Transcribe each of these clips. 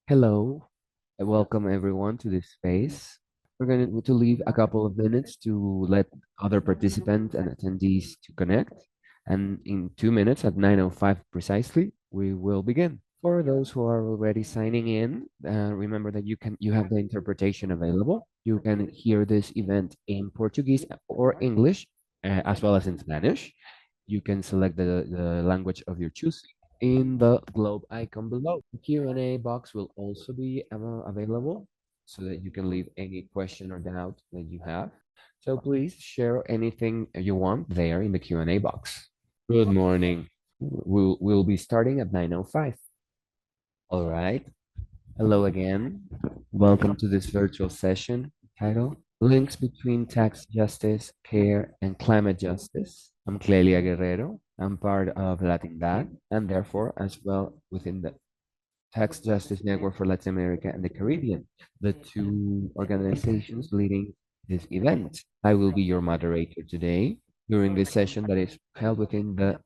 Hello, and welcome everyone to this space. We're going to leave a couple of minutes to let other participants and attendees to connect. And in 2 minutes at 9:05 precisely, we will begin. For those who are already signing in, remember that you have the interpretation available. You can hear this event in Portuguese or English, as well as in Spanish. You can select the language of your choosing in the globe icon below. The Q&A box will also be available so that you can leave any question or doubt that you have. So please share anything you want there in the Q&A box. Good morning. We'll be starting at 9:05. All right. Hello again. Welcome to this virtual session titled Links Between Tax Justice, Care, and Climate Justice. I'm Clelia Guerrero. I'm part of Latin and therefore as well within the Tax Justice Network for Latin America and the Caribbean, the two organizations leading this event. I will be your moderator today during this session that is held within the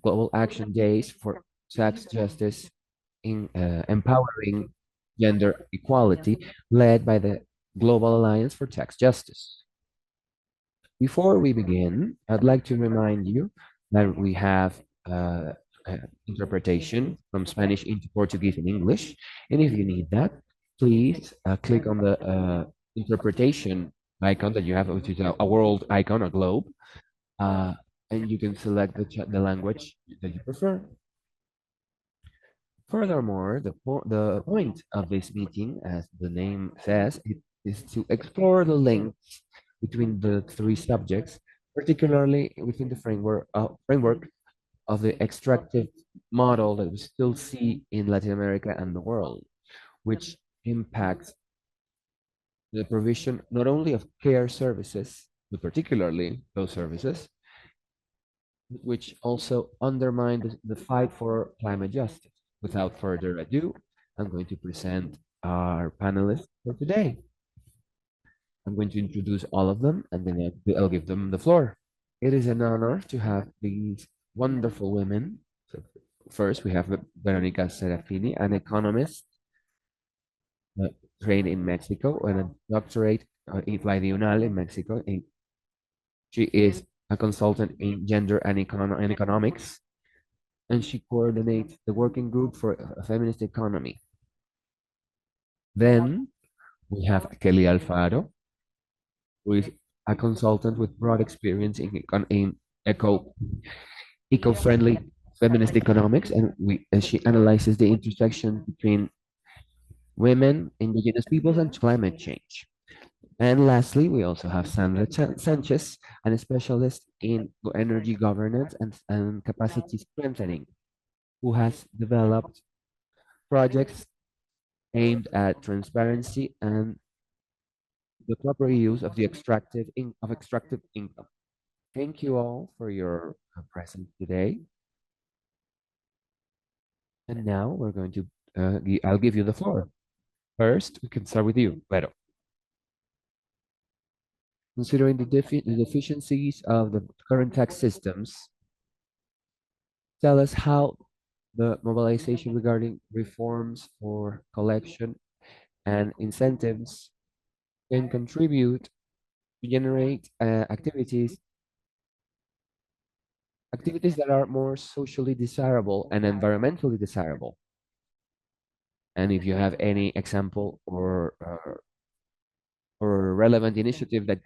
Global Action Days for Tax Justice in Empowering Gender Equality, led by the Global Alliance for Tax Justice. Before we begin, I'd like to remind you that we have interpretation from Spanish into Portuguese and English. And if you need that, please click on the interpretation icon that you have, which is a world icon, a globe, uh, and you can select the language that you prefer. Furthermore, the point of this meeting, as the name says, it is to explore the links between the three subjects, particularly within the framework of the extractive model that we still see in Latin America and the world, which impacts the provision not only of care services, but particularly those services, which also undermine the fight for climate justice. Without further ado, I'm going to present our panelists for today. I'm going to introduce all of them and then I'll give them the floor. It is an honor to have these wonderful women. So first, we have Veronica Serafini, an economist uh, trained in Mexico and a doctorate by the UNAL in Mexico. She is a consultant in gender and economics, and she coordinates the working group for a feminist economy. Then we have Kelly Alfaro, who is a consultant with broad experience in eco-friendly feminist economics, and she analyzes the intersection between women, indigenous peoples, and climate change. And lastly, we also have Sandra Sanchez, a specialist in energy governance and capacity strengthening, who has developed projects aimed at transparency and the proper use of extractive income. Thank you all for your presence today. And now we're going to, I'll give you the floor. First, we can start with you, Vero. Considering the deficiencies of the current tax systems, tell us how the mobilization regarding reforms for collection and incentives can contribute to generate activities that are more socially desirable and environmentally desirable. And if you have any example or relevant initiative that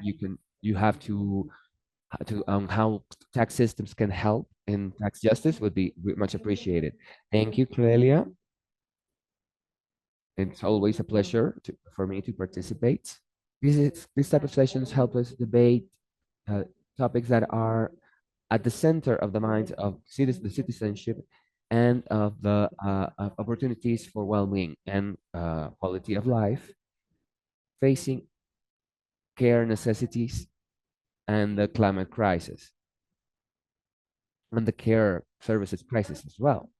you have to how tax systems can help in tax justice would be much appreciated. Thank you, Clelia. It's always a pleasure for me to participate. These type of sessions help us debate uh, topics that are at the center of the minds of the citizenship and of the of opportunities for well-being and quality of life, facing care necessities and the climate crisis and the care services crisis as well.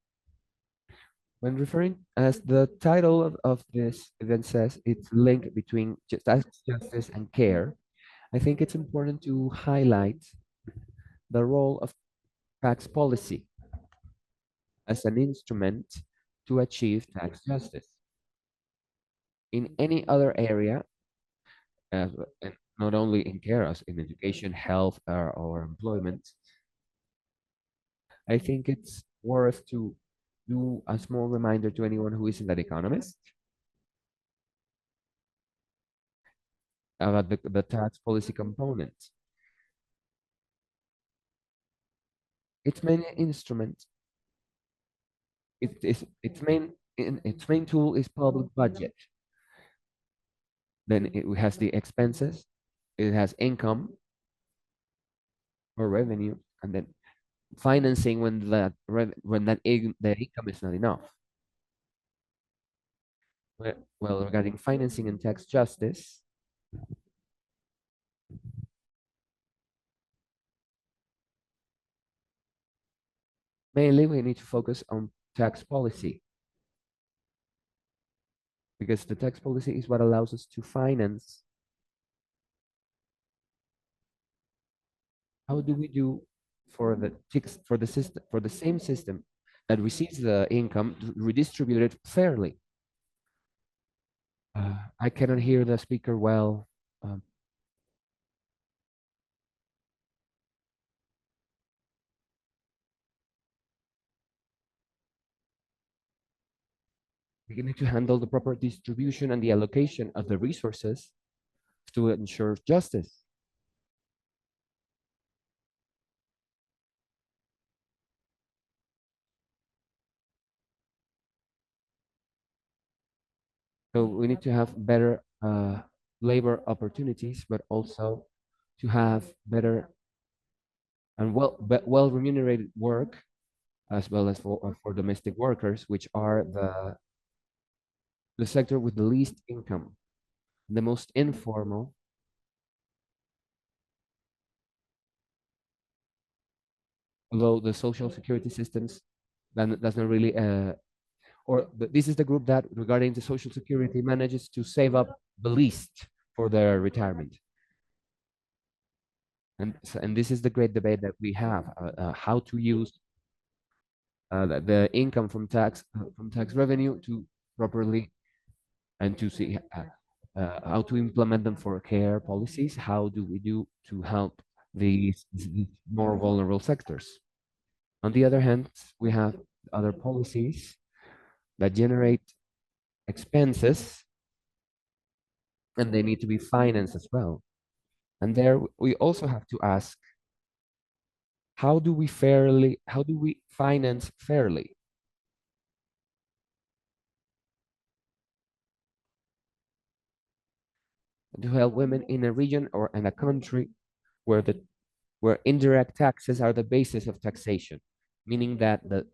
When referring, as the title of this event says, it's linked between justice and care. I think it's important to highlight the role of tax policy as an instrument to achieve tax justice. In any other area, and not only in care, as in education, health, or employment, I think it's worth to do a small reminder to anyone who isn't an economist about the tax policy component. Its main instrument, its main tool is public budget. Then it has the expenses, it has income or revenue, and then financing when the income is not enough. Well, regarding financing and tax justice, mainly we need to focus on tax policy because the tax policy is what allows us to finance. How do we do for the system for the same system that receives the income to redistribute it fairly? I cannot hear the speaker well. Um, we need to handle the proper distribution and the allocation of the resources to ensure justice. So we need to have better labor opportunities, but also to have better and well remunerated work, as well as for domestic workers, which are the sector with the least income, the most informal, although the social security systems does not really this is the group that regarding the social security manages to save up the least for their retirement. And this is the great debate that we have, how to use the income from tax revenue to properly and to see how to implement them for care policies. How do we do to help these more vulnerable sectors? On the other hand, we have other policies that generate expenses and they need to be financed as well. And there we also have to ask, how do we finance fairly to help women in a region or in a country where where indirect taxes are the basis of taxation, meaning that the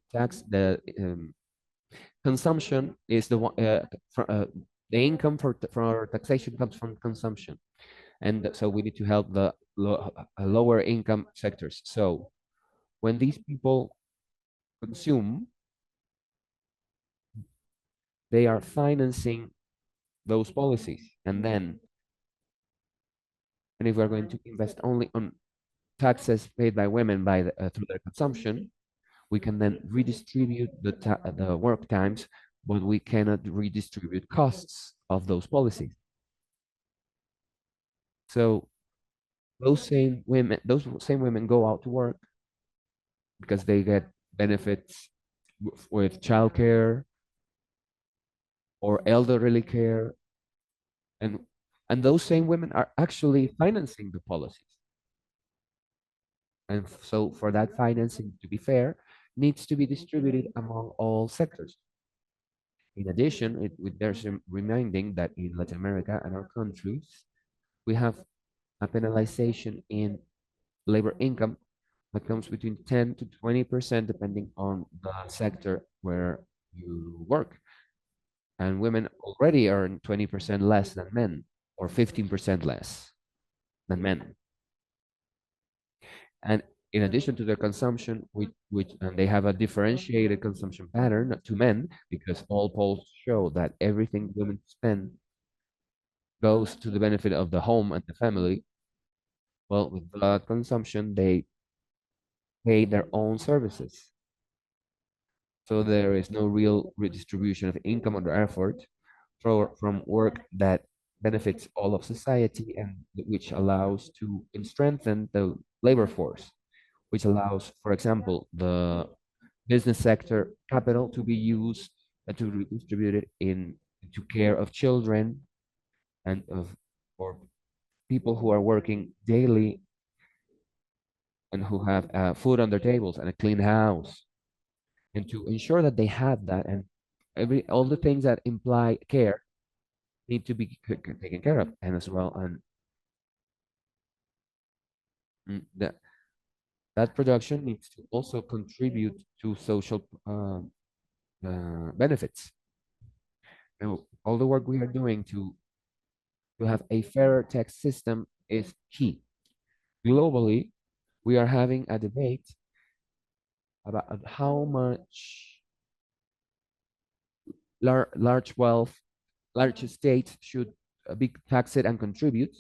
consumption is the income for taxation comes from consumption, and so we need to help the lower income sectors. So when these people consume, they are financing those policies, and if we're going to invest only on taxes paid by women through their consumption, we can then redistribute the work times, but we cannot redistribute costs of those policies. So those same women go out to work because they get benefits with childcare or elderly care, and and those same women are actually financing the policies. And so for that financing to be fair, needs to be distributed among all sectors. In addition, there's a reminding that in Latin America and our countries, we have a penalization in labor income that comes between 10 to 20% depending on the sector where you work. And women already earn 20% less than men, or 15% less than men. And in addition to their consumption, and they have a differentiated consumption pattern to men, because all polls show that everything women spend goes to the benefit of the home and the family. Well, with the consumption, they pay their own services. So there is no real redistribution of income or effort from work that benefits all of society and which allows to strengthen the labor force, which allows, for example, the business sector capital to be used and to redistribute it in to care of children and of or people who are working daily and who have food on their tables and a clean house, and to ensure that they have that and every all the things that imply care need to be taken care of, and as well and that that production needs to also contribute to social benefits. And all the work we are doing to have a fairer tax system is key. Globally, we are having a debate about how much large wealth, large states should be taxed and contribute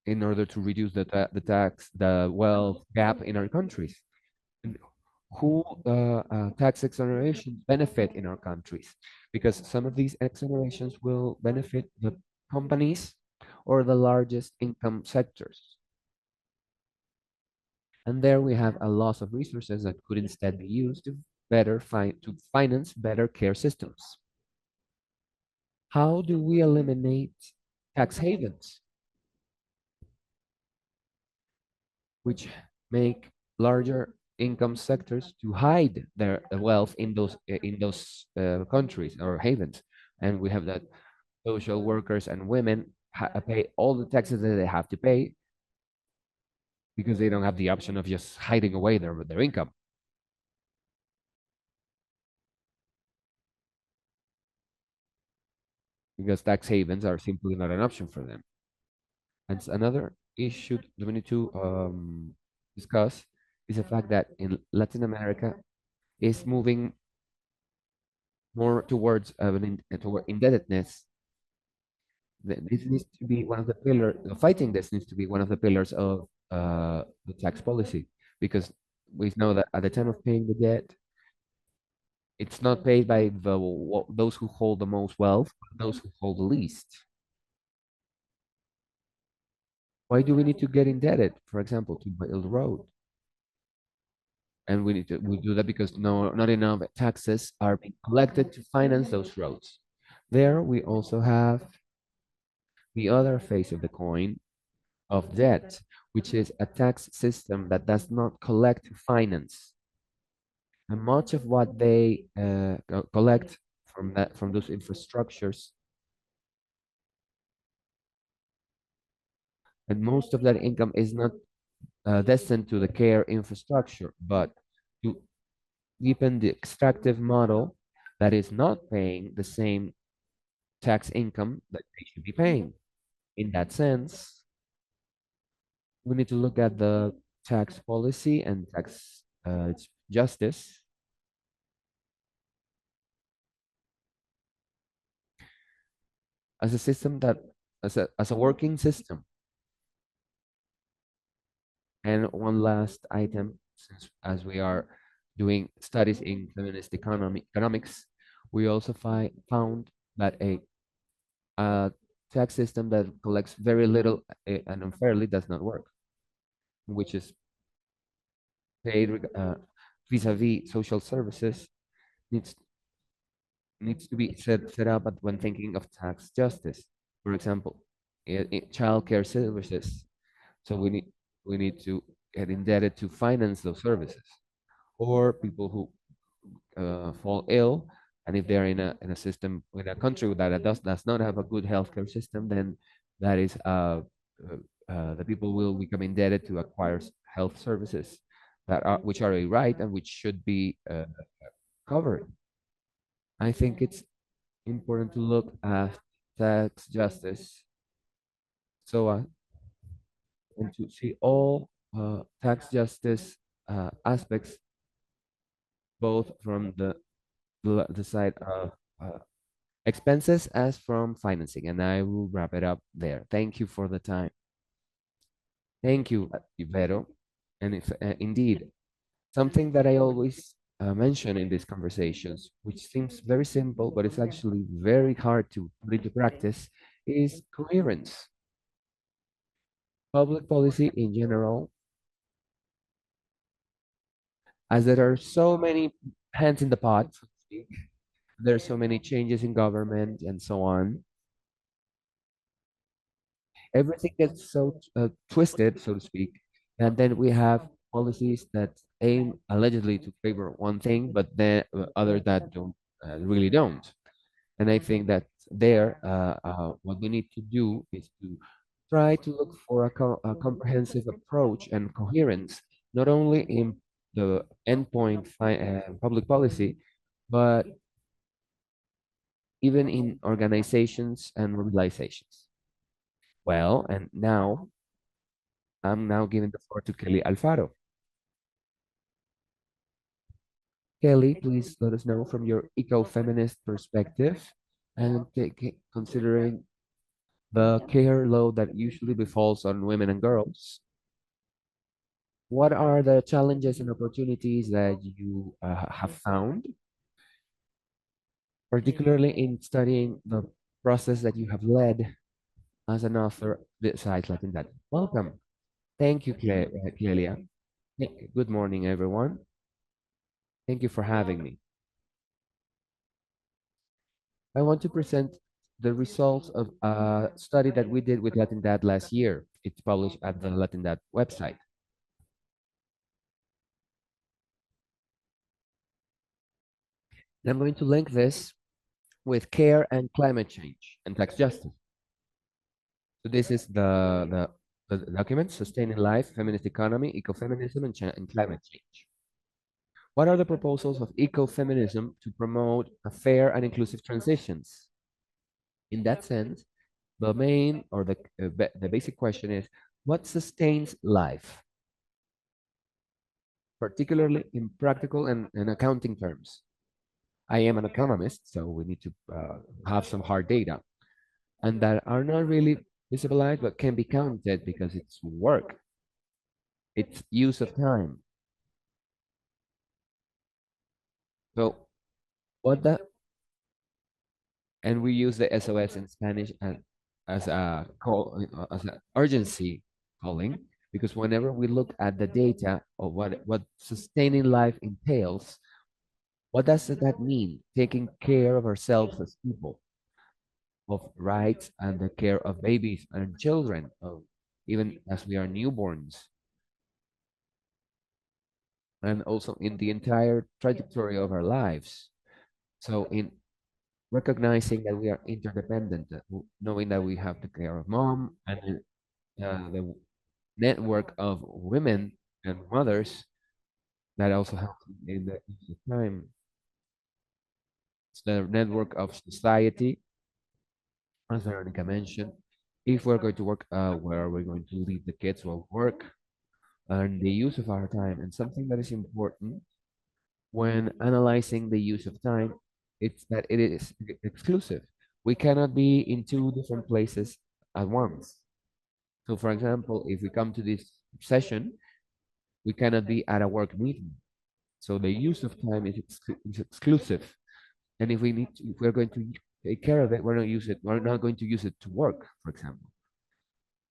in order to reduce the tax, the wealth gap in our countries. And who tax exonerations benefit in our countries? Because some of these exonerations will benefit the companies or the largest income sectors. And there we have a loss of resources that could instead be used to to finance better care systems. How do we eliminate tax havens, which make larger income sectors to hide their wealth in those countries or havens? And we have that social workers and women pay all the taxes that they have to pay because they don't have the option of just hiding away their income, because tax havens are simply not an option for them. And another issue that we need to discuss is the fact that in Latin America is moving more towards toward indebtedness. This needs to be one of the pillars. Fighting this needs to be one of the pillars of the tax policy, because we know that at the time of paying the debt, it's not paid by those who hold the most wealth, but those who hold the least. Why do we need to get indebted, for example, to build a road? And we do that because not enough taxes are being collected to finance those roads. There we also have the other face of the coin of debt, which is a tax system that does not collect finance. And much of what they collect from those infrastructures, and most of that income is not destined to the care infrastructure, but to deepen the extractive model that is not paying the same tax income that they should be paying. In that sense, we need to look at the tax policy and tax justice as a system that as a working system. And one last item, since as we are doing studies in feminist economics, we also found that a tax system that collects very little and unfairly does not work, which is paid vis-a-vis social services needs needs to be set up when thinking of tax justice. For example, child care services. So we need to get indebted to finance those services, or people who fall ill, and if they're in a system in a country that does not have a good healthcare system, then that is the people will become indebted to acquire health services that are which are a right and which should be covered. I think it's important to look at tax justice so and to see all tax justice aspects, both from the side of expenses as from financing. And I will wrap it up there. Thank you for the time. Thank you, Ibero. And if indeed, something that I always mention in these conversations, which seems very simple, but it's actually very hard to put into practice, is coherence. Public policy in general, as there are so many hands in the pot, so to speak, there's so many changes in government and so on. Everything gets so twisted, so to speak, and then we have policies that aim allegedly to favor one thing, but then others that don't really don't. And I think that what we need to do is to try to look for a comprehensive approach and coherence, not only in the endpoint public policy, but even in organizations and mobilizations. Well, and now I'm now giving the floor to Kelly Alfaro. Kelly, please let us know from your eco-feminist perspective and considering the care load that usually befalls on women and girls. What are the challenges and opportunities that you have found, particularly in studying the process that you have led as an author besides Latin that? Welcome. Thank you, Clelia. Good morning, everyone. Thank you for having me. I want to present the results of a study that we did with Latin Dad last year. It's published at the Latin Dad website. And I'm going to link this with care and climate change and tax justice. So this is the document, Sustaining Life, Feminist Economy, Ecofeminism, and Climate Change. What are the proposals of ecofeminism to promote a fair and inclusive transitions? In that sense, the main or the basic question is, what sustains life, particularly in practical and accounting terms? I am an economist, so we need to have some hard data, and that are not really visibilized but can be counted because it's work, it's use of time. So what that, and we use the SOS in Spanish as a call, as an urgency calling, because whenever we look at the data of what sustaining life entails, what does that mean? Taking care of ourselves as people, of rights and the care of babies and children, of even as we are newborns, and also in the entire trajectory of our lives. So in recognizing that we are interdependent, knowing that we have to care of mom and the network of women and mothers that also help in the time. It's the network of society, as Veronica mentioned. If we're going to work, where are we going to leave the kids while work, and the use of our time. And something that is important when analyzing the use of time, it's that it is exclusive. We cannot be in two different places at once. So, for example, if we come to this session, we cannot be at a work meeting. So the use of time is exclusive. And if we're going to take care of it, we're not going to use it to work, for example.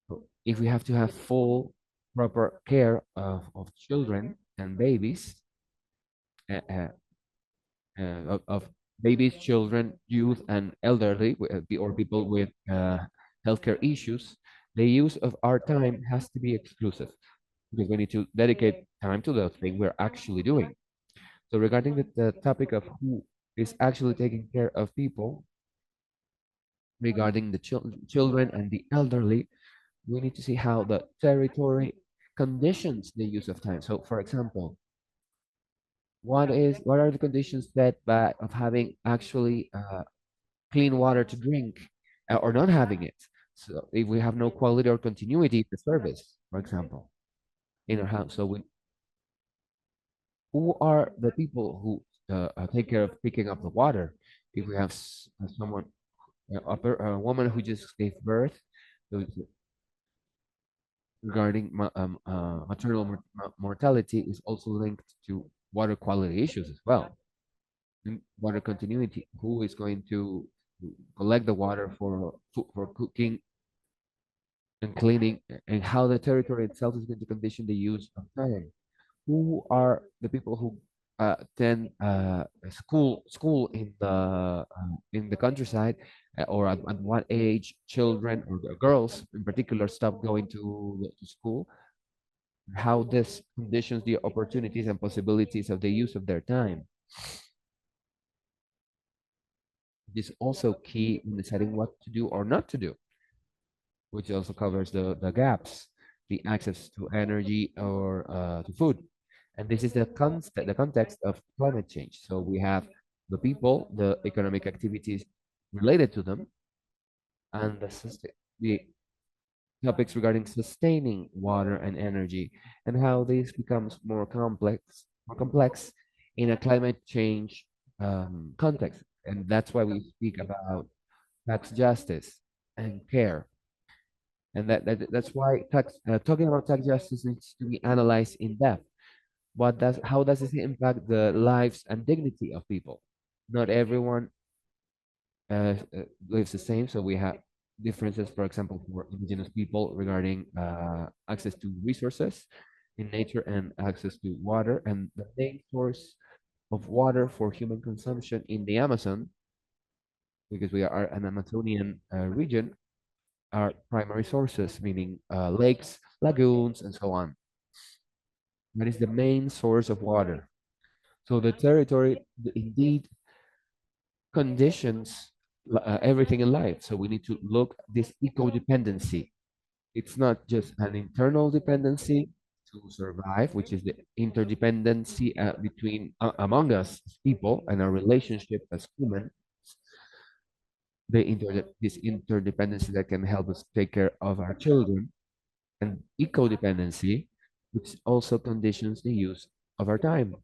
So if we have to have full, proper care of children and babies, uh, uh, of babies, children, youth, and elderly, or people with healthcare issues, the use of our time has to be exclusive because we need to dedicate time to the thing we're actually doing. So regarding the topic of who is actually taking care of people, regarding the children and the elderly, we need to see how the territory conditions the use of time. So for example, what are the conditions that of having actually clean water to drink or not having it? So if we have no quality or continuity of the service, for example, in our house. So who are the people who take care of picking up the water? If we have someone, a woman who just gave birth, so regarding maternal mortality is also linked to water quality issues as well. Water continuity. Who is going to collect the water for cooking and cleaning, and how the territory itself is going to condition the use of time. Who are the people who attend school in the countryside, or at what age children or the girls in particular stop going to school? How this conditions the opportunities and possibilities of the use of their time. It is also key in deciding what to do or not to do, which also covers the gaps, the access to energy or to food. And this is the context of climate change. So we have the people, the economic activities related to them, and the topics regarding sustaining water and energy, and how this becomes more complex in a climate change context. And that's why we speak about tax justice and care. And that's why talking about tax justice needs to be analyzed in depth. How does this impact the lives and dignity of people? Not everyone lives the same, so we have differences, for example, for indigenous people regarding access to resources in nature and access to water. And the main source of water for human consumption in the Amazon, because we are an Amazonian region, are primary sources, meaning lakes, lagoons, and so on. That is the main source of water. So the territory indeed conditions everything in life. So we need to look this eco-dependency. It's not just an internal dependency to survive, which is the interdependency between among us as people and our relationship as human. This interdependency that can help us take care of our children, and eco-dependency, which also conditions the use of our time.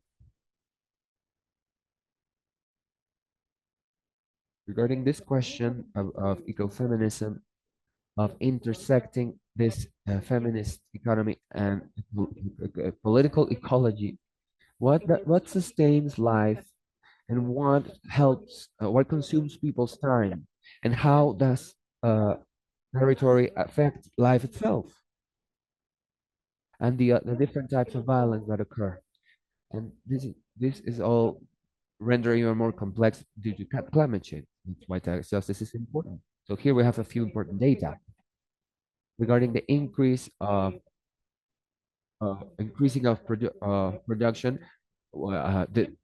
Regarding this question of ecofeminism, of intersecting this feminist economy and political ecology, what sustains life and what consumes people's time, and how does territory affect life itself, and the different types of violence that occur. And this is all rendering even more complex due to climate change. That's why tax justice is important. So here we have a few important data regarding the increasing of production,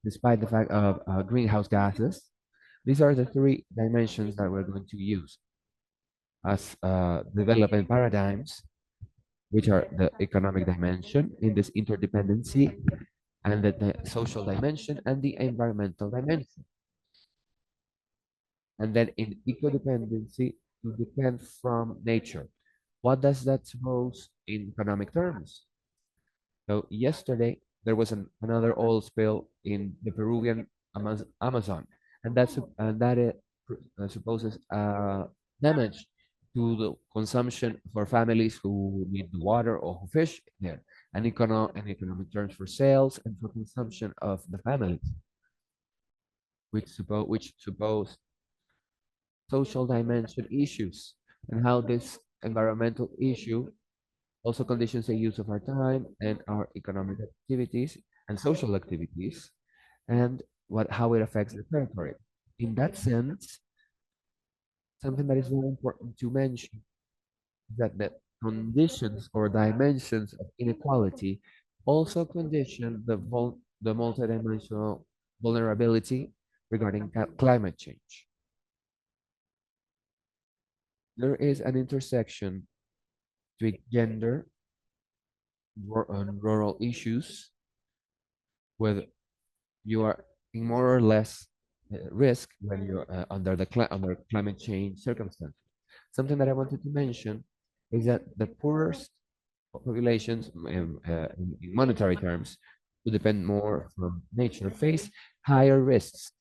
despite the fact of greenhouse gases. These are the three dimensions that we're going to use as development paradigms, which are the economic dimension in this interdependency, and the social dimension and the environmental dimension. And then in ecodependency, to depend from nature. What does that suppose in economic terms? So yesterday there was another oil spill in the Peruvian Amazon, and that it supposes damage to the consumption for families who need the water or who fish there, and economic terms for sales and for consumption of the families, which suppose social dimension issues, and how this environmental issue also conditions the use of our time and our economic activities and social activities, and how it affects the territory. In that sense, something that is very important to mention is that the conditions or dimensions of inequality also condition the multidimensional vulnerability regarding climate change. There is an intersection between gender and rural issues, where you are in more or less risk when you're under climate change circumstances. Something that I wanted to mention is that the poorest populations, in monetary terms, who depend more from nature, face higher risks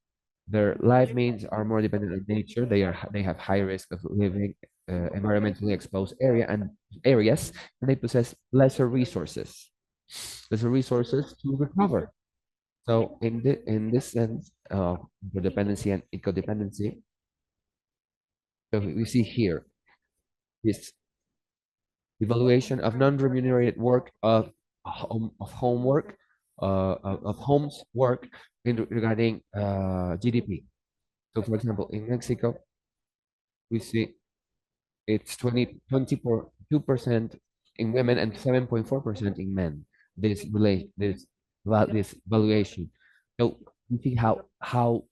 Their life means are more dependent on nature. They have high risk of living environmentally exposed areas, and they possess lesser resources to recover. So in this sense of interdependency and ecodependency, so we see here this evaluation of non-remunerated work of homework of homes work regarding GDP. So for example, in Mexico, we see it's 22% in women and 7.4% in men. This valuation. So you see how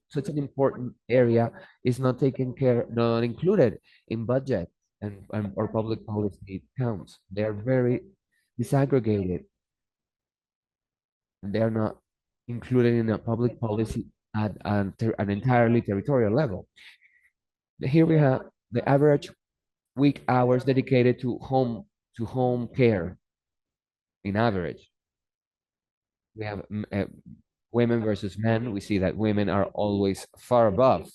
such an important area is not taken care, not included in budget and or public policy counts. They're very disaggregated. They're not included in a public policy at an entirely territorial level. Here we have the average week hours dedicated to home care in average. We have women versus men. We see that women are always far above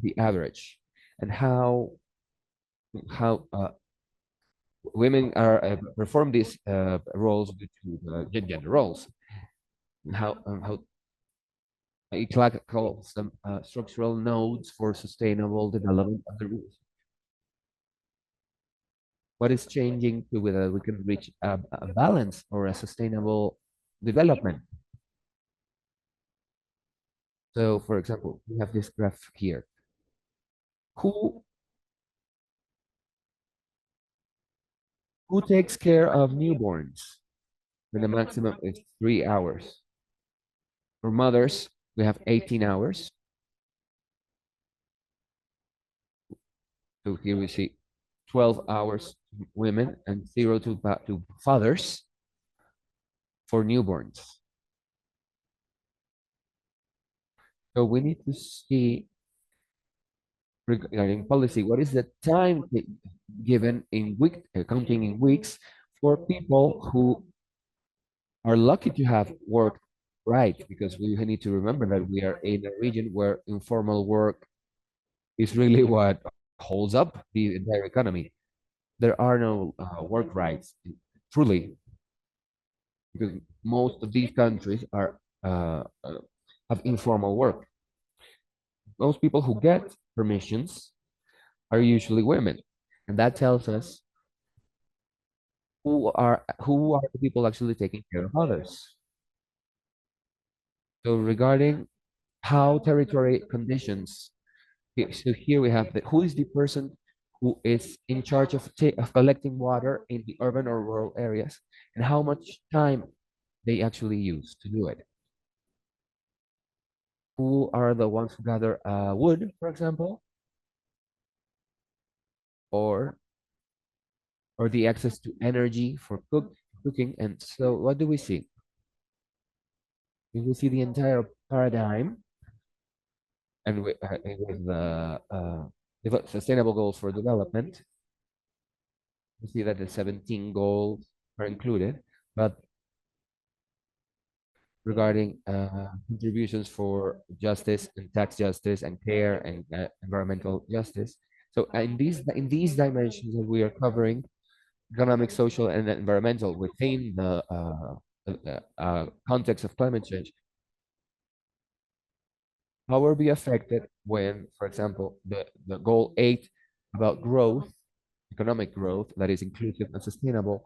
the average, and how women are perform these roles due to gender roles, and how ICLAC calls them structural nodes for sustainable development of the region. What is changing to whether we can reach a balance or a sustainable development? So, for example, we have this graph here. Who who takes care of newborns when the maximum is 3 hours? For mothers, we have 18 hours. So here we see 12 hours women and 0 to fathers for newborns. So we need to see regarding policy, what is the time given in counting in weeks for people who are lucky to have worked right? Because we need to remember that we are in a region where informal work is really what holds up the entire economy. There are no work rights, truly, because most of these countries have informal work. Most people who get permissions are usually women, and that tells us who are the people actually taking care of others. So regarding how territory conditions, so here we have who is the person who is in charge of collecting water in the urban or rural areas, and how much time they actually use to do it. Who are the ones who gather wood, for example, or the access to energy for cooking. And so what do we see? We see the entire paradigm and with the sustainable goals for development. We see that the 17 goals are included, but regarding contributions for justice and tax justice and care and environmental justice. So in these dimensions that we are covering, economic, social, and environmental within the context of climate change, how will be affected when, for example, the goal 8 about growth, economic growth that is inclusive and sustainable,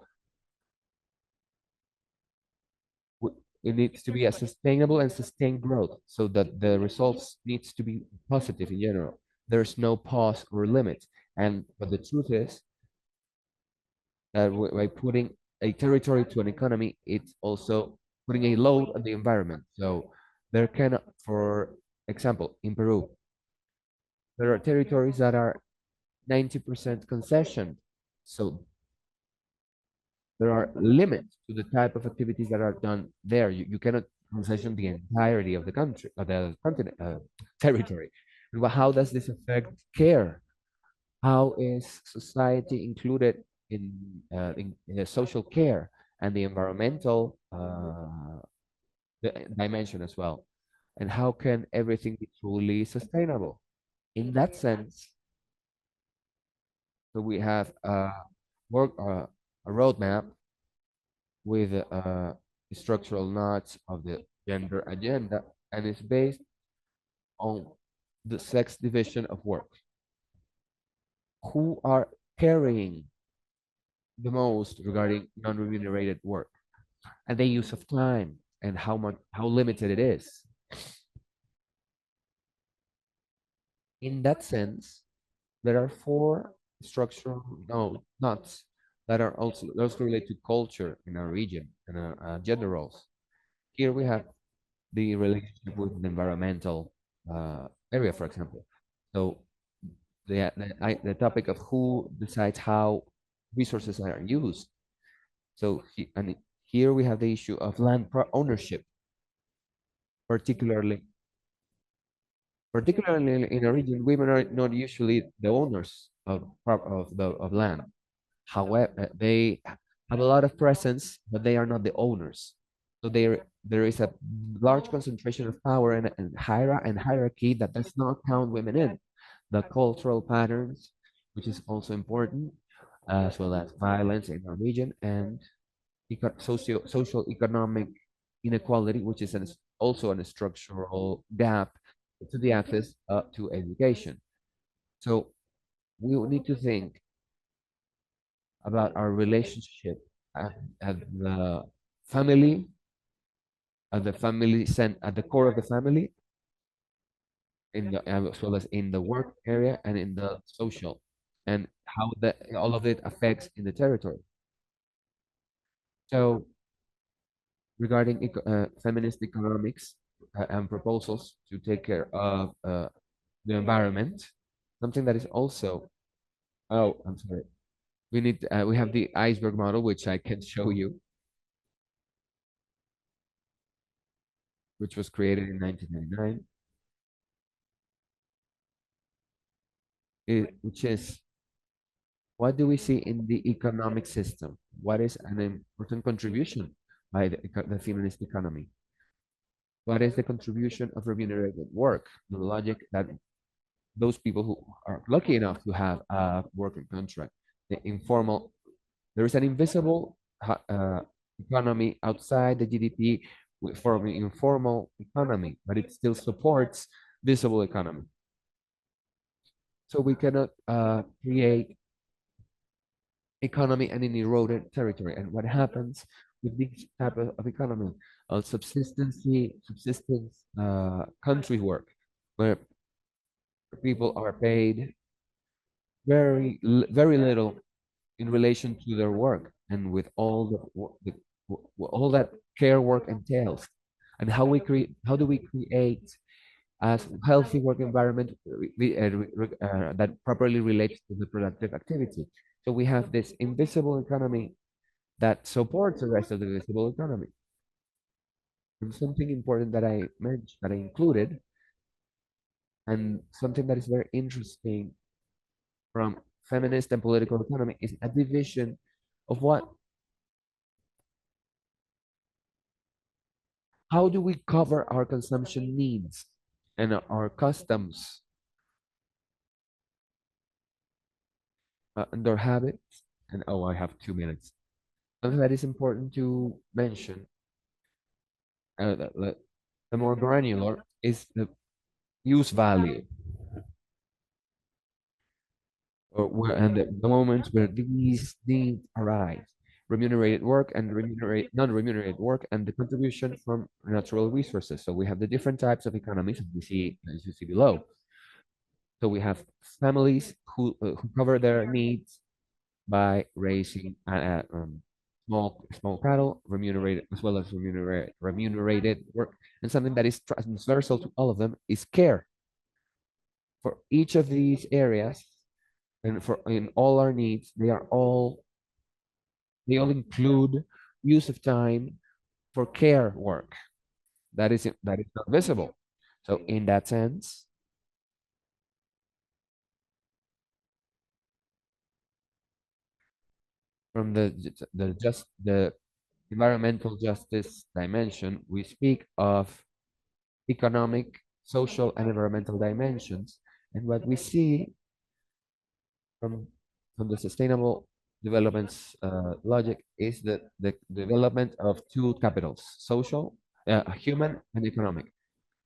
it needs to be a sustainable and sustained growth so that the results needs to be positive in general. There's no pause or limit. But the truth is that by putting a territory to an economy, it's also putting a load on the environment. So there can, for example, in Peru, there are territories that are 90% concession. So there are limits to the type of activities that are done there. You cannot concession the entirety of the country, of the continent, territory. But how does this affect care? How is society included in the social care and the environmental dimension as well? and how can everything be truly sustainable? In that sense, so we have a roadmap with structural nodes of the gender agenda, and it's based on the sex division of work. Who are carrying the most regarding non-remunerated work, and the use of time, and how limited it is. In that sense, there are four structural knots that are also related to culture in our region and our gender roles. Here we have the relationship with the environmental area, for example. So the topic of who decides how resources are used. So here we have the issue of land ownership, particularly particularly in a region, women are not usually the owners of land. However, they have a lot of presence, but they are not the owners. So there is a large concentration of power and hierarchy that does not count women in. The cultural patterns, which is also important, as well as violence in our region, and social economic inequality, which is also a structural gap to the access to education. So we will need to think about our relationship at the family, at the core of the family, as well as in the work area and in the social, and how all of it affects in the territory. So regarding feminist economics and proposals to take care of the environment, something that is also, oh, I'm sorry. We have the iceberg model, which I can show you, which was created in 1999, which is what do we see in the economic system? What is an important contribution by the feminist economy? What is the contribution of remunerated work? The logic that those people who are lucky enough to have a working contract, the informal, there is an invisible economy outside the GDP for the informal economy, but it still supports visible economy. So we cannot create economy and in eroded territory. And what happens with this type of economy? Subsistence country work, where people are paid very little in relation to their work and with all all that care work entails, and how do we create a healthy work environment that properly relates to the productive activity. So we have this invisible economy that supports the rest of the visible economy. And something important that I mentioned, that I included, and something that is very interesting from feminist and political economy, is a division of what, how do we cover our consumption needs and our customs and our habits. And oh, I have 2 minutes. Something that is important to mention, the more granular, is the use value, and the moments where these needs arise, remunerated work and non-remunerated work, and the contribution from natural resources. So we have the different types of economies as you see below. So we have families who cover their needs by raising small cattle, remunerated, as well as remunerated work. And something that is transversal to all of them is care. For each of these areas, and for in all our needs, they all include use of time for care work. That is not visible. So in that sense, from the environmental justice dimension, we speak of economic, social, and environmental dimensions. And what we see from from the sustainable development's logic is the development of two capitals: social, human, and economic.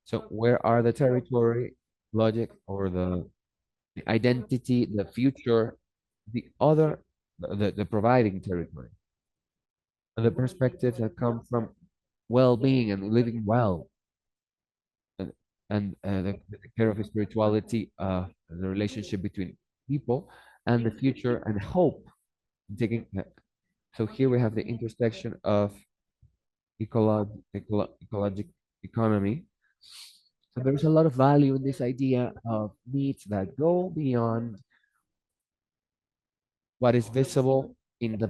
So where are the territory, logic, or the identity, the future, the other, the providing territory, and the perspectives that come from well-being and living well, and, the care of spirituality, the relationship between people, and the future and hope. Taking so here we have the intersection of ecologic economy. So there's a lot of value in this idea of needs that go beyond what is visible in the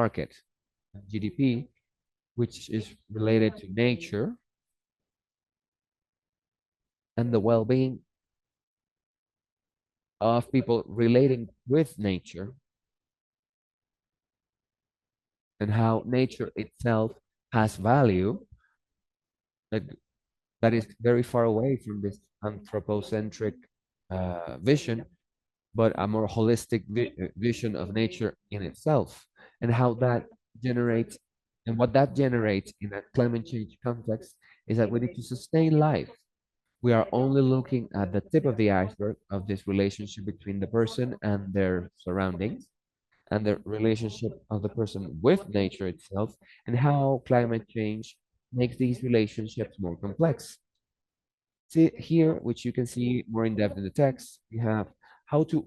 market, GDP, which is related to nature and the well-being of people relating with nature, and how nature itself has value that, that is very far away from this anthropocentric vision, but a more holistic vision of nature in itself, and how that generates, and what that generates in a climate change context is that we need to sustain life. We are only looking at the tip of the iceberg of this relationship between the person and their surroundings, and the relationship of the person with nature itself, and how climate change makes these relationships more complex. See here, which you can see more in depth in the text, we have how to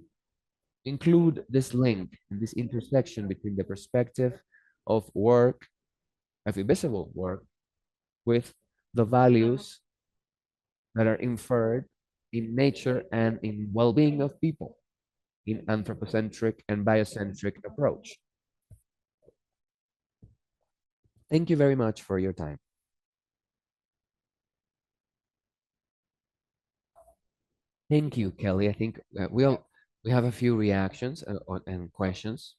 include this link and this intersection between the perspective of work, of invisible work, with the values that are inferred in nature and in well-being of people in anthropocentric and biocentric approach. Thank you very much for your time. Thank you, Kelly. I think we have a few reactions and questions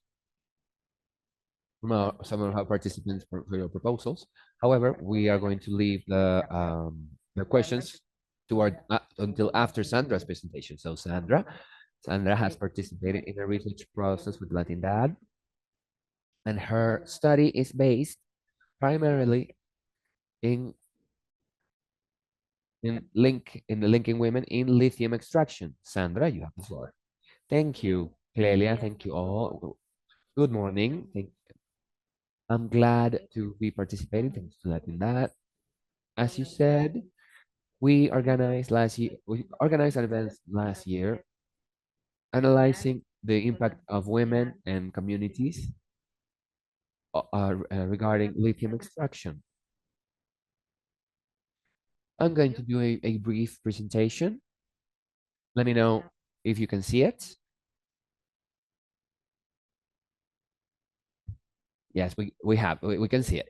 from some of our participants for your proposals. However, we are going to leave the questions to our until after Sandra's presentation. So Sandra has participated in a research process with Latindad, and her study is based primarily in in the linking women in lithium extraction. Sandra, you have the floor. Thank you, Clelia. Thank you all. Good morning. I'm glad to be participating. Thanks for letting that. As you said, we organized an event last year analyzing the impact of women and communities regarding lithium extraction. I'm going to do a brief presentation. Let me know if you can see it. Yes, we can see it.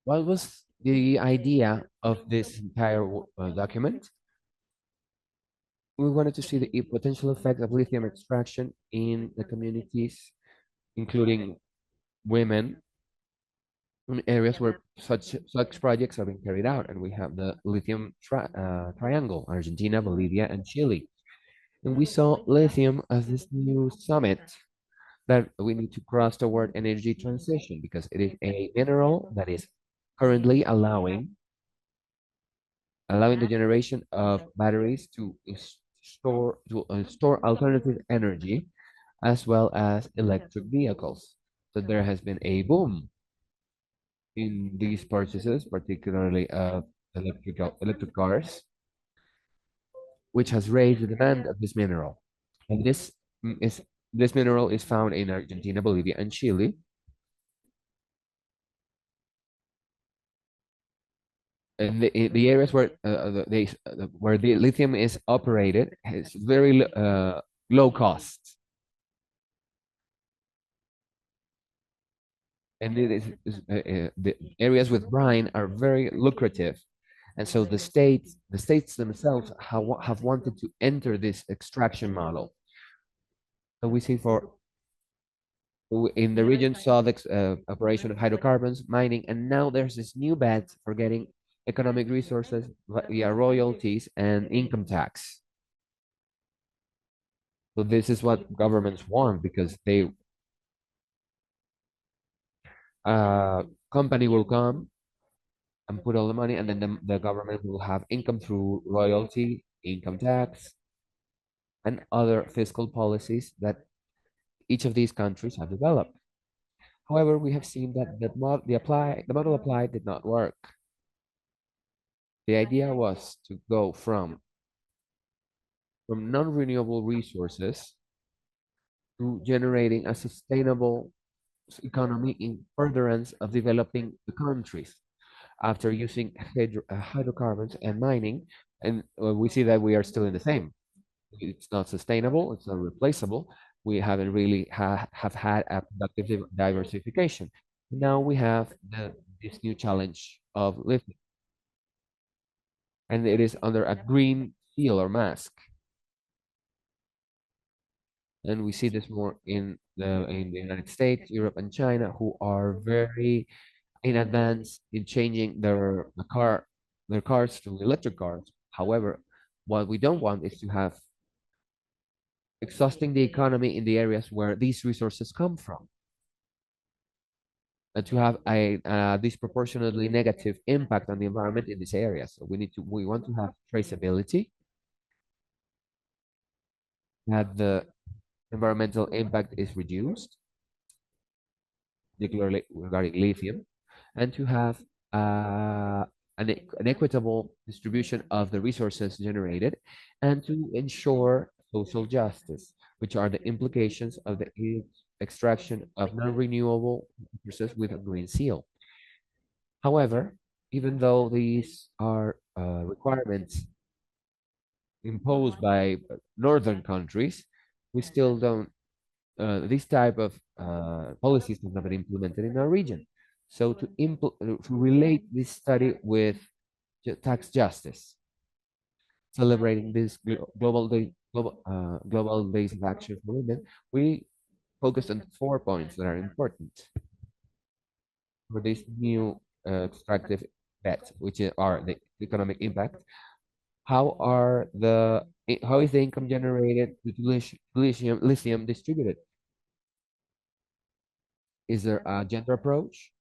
What was the idea of this entire document? We wanted to see the potential effect of lithium extraction in the communities, including women, in areas where such projects are being carried out. And we have the lithium triangle: Argentina, Bolivia, and Chile. And we saw lithium as this new summit that we need to cross toward energy transition, because it is a mineral that is currently allowing the generation of batteries to store alternative energy, as well as electric vehicles. So there has been a boom in these purchases, particularly of electric cars, which has raised the demand of this mineral. And this mineral is found in Argentina, Bolivia, and Chile. And the areas where where the lithium is operated is very low cost, and the areas with brine are very lucrative, and so the states themselves have wanted to enter this extraction model. So we see in the region saw the operation of hydrocarbons, mining, and now there's this new bet for getting economic resources via royalties and income tax. So this is what governments want because they company will come and put all the money, and then the government will have income through royalty, income tax, and other fiscal policies that each of these countries have developed. However, we have seen that the model applied did not work. The idea was to go from non-renewable resources to generating a sustainable economy in furtherance of developing the countries after using hydrocarbons and mining. And we see that we are still in the same. It's not sustainable, it's not replaceable. We haven't really have had a productive diversification. Now we have this new challenge of lithium, and it is under a green seal or mask. And we see this more in the United States, Europe, and China, who are very in advance in changing their cars to electric cars. However, what we don't want is to have exhausting the economy in the areas where these resources come from, and to have a disproportionately negative impact on the environment in these areas. So we want to have traceability, that the environmental impact is reduced, particularly regarding lithium, and to have an equitable distribution of the resources generated, and to ensure social justice, which are the implications of the extraction of non-renewable resources with a green seal. However, even though these are requirements imposed by northern countries, we still don't this type of policies have not been implemented in our region. So to relate this study with tax justice, celebrating this global days of action for women, we focused on 4 points that are important for this new extractive bet, which are the economic impact. How is the income generated with lithium distributed? Is there a gender approach?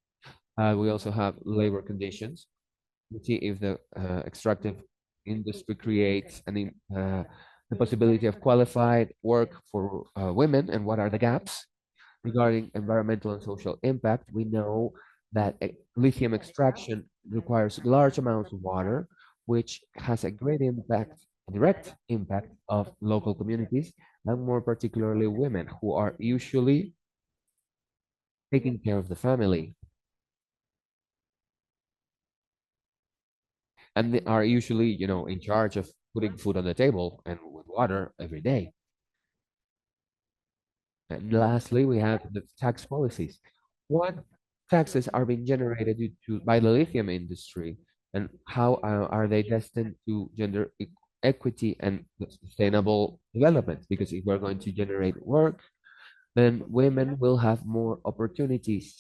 We also have labor conditions. We see if the extractive industry creates the possibility of qualified work for women, and what are the gaps. Regarding environmental and social impact, we know that lithium extraction requires large amounts of water, which has a great impact, direct impact of local communities, and more particularly women, who are usually taking care of the family, and they are usually, in charge of putting food on the table and with water every day. And lastly, we have the tax policies. What taxes are being generated by the lithium industry, and how are they destined to gender equity and sustainable development? Because if we're going to generate work, then women will have more opportunities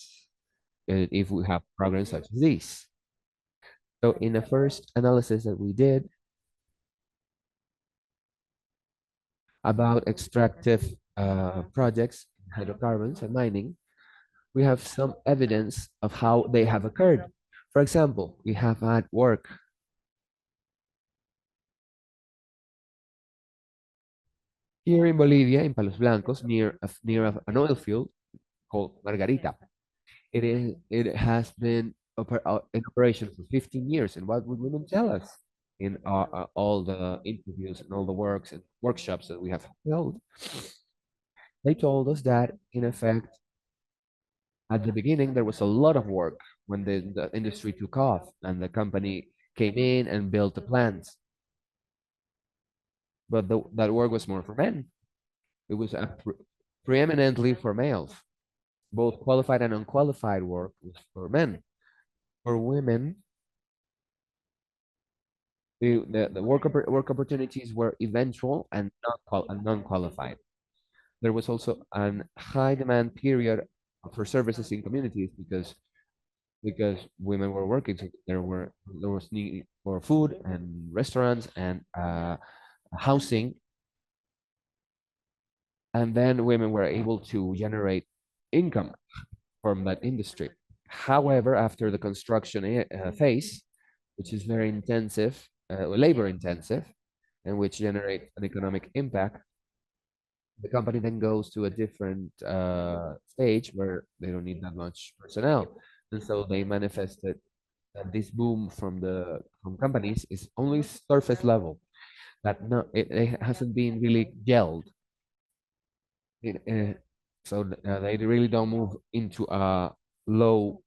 if we have programs such as this. So in the first analysis that we did about extractive projects, hydrocarbons and mining, we have some evidence of how they have occurred. For example, we have had work here in Bolivia, in Palos Blancos, an oil field called Margarita. It has been in operation for 15 years. And what would women tell us in all the interviews and all the works and workshops that we have held? They told us that, in effect, at the beginning, there was a lot of work when the industry took off and the company came in and built the plants. But that work was more for men. It was preeminently for males. Both qualified and unqualified work was for men. For women, the work opportunities were eventual and non-qualified. There was also a high demand period for services in communities because because women were working. So there was need for food and restaurants and housing, and then women were able to generate income from that industry. However, after the construction phase, which is very intensive, labor intensive, and which generates an economic impact, the company then goes to a different stage where they don't need that much personnel. And so they manifested that this boom from companies is only surface level, that no, it hasn't been really gelled. It, they really don't move into a low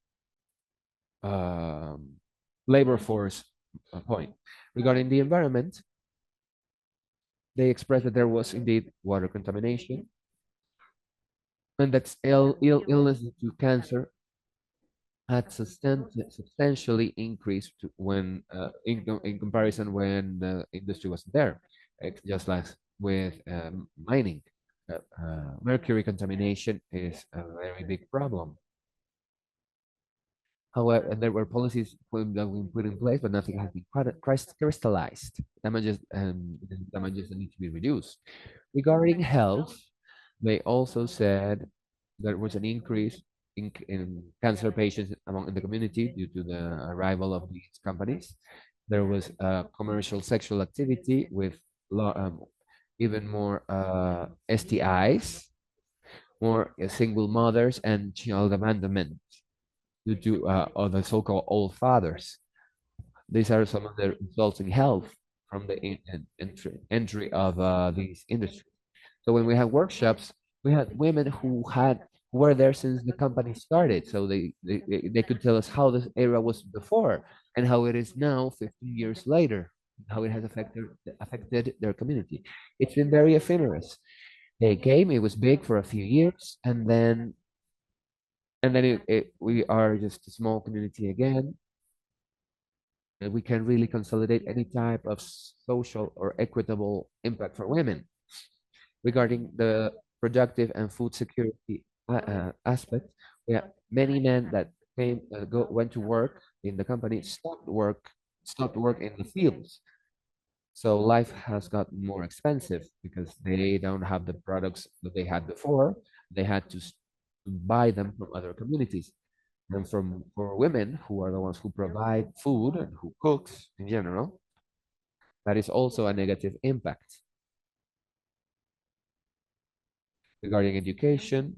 um, labor force point. Regarding the environment, they expressed that there was indeed water contamination, and that illness due to cancer had substantially increased when in comparison when the industry wasn't there. It's just like with mining. Mercury contamination is a very big problem. However, and there were policies that were put in place, but nothing has been crystallized. Damages that need to be reduced. Regarding health, they also said there was an increase in cancer patients among the community due to the arrival of these companies. There was commercial sexual activity with even more STIs, more single mothers, and child abandonment due to the so-called old fathers. These are some of the results in health from the entry of these industries. So when we had workshops, we had women who were there since the company started. So they could tell us how this era was before and how it is now, 15 years later, how it has affected their community. It's been very ephemeral. They came, it was big for a few years, and then we are just a small community again. And we can really consolidate any type of social or equitable impact for women. Regarding the productive and food security aspect, we have many men that went to work in the company, stopped work in the fields. So life has gotten more expensive because they don't have the products that they had before. They had to buy them from other communities. And for women who are the ones who provide food and who cooks in general, that is also a negative impact. Regarding education,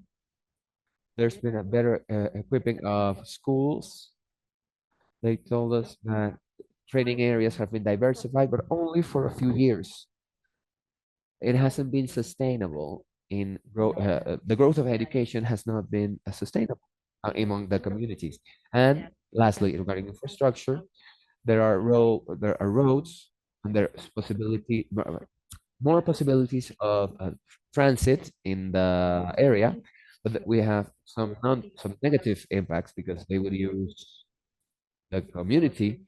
there's been a better equipping of schools. They told us that training areas have been diversified, but only for a few years. It hasn't been sustainable the growth of education has not been sustainable among the communities. And lastly, regarding infrastructure, there are roads and there's more possibilities of transit in the area, but we have some negative impacts because they would use the community.